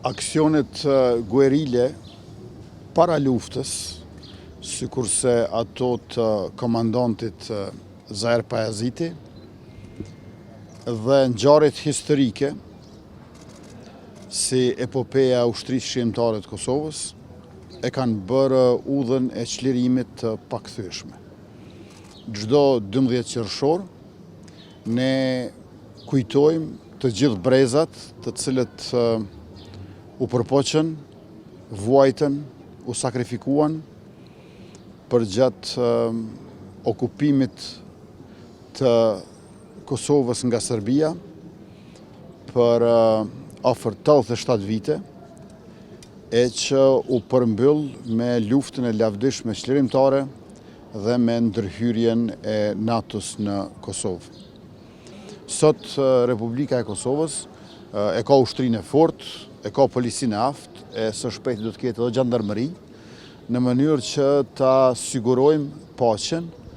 Aksionet guerile para luftës, sikurse ato të komandantit Zaher Pajaziti dhe ngjarjet historike si epopeja e ushtrisë shqiptare të Kosovës e kanë bërë udhën e çlirimit të pakthyeshme. Çdo 12 qershor ne kujtojmë të gjithë brezat të cilët u përpoqën, vuajtën, u sakrifikuan për gjatë okupimit të Kosovës nga Serbia për afër 87 vite, e që u përmbyll me luftën e lavdishme çlirimtare dhe me ndërhyrjen e NATO-s në Kosovë. Sot Republika e Kosovës e ka ushtrinë e fortë, e ka policinë e aftë, e së shpejti do të ketë edhe gjandarmëri, në mënyrë që ta sigurojmë paqen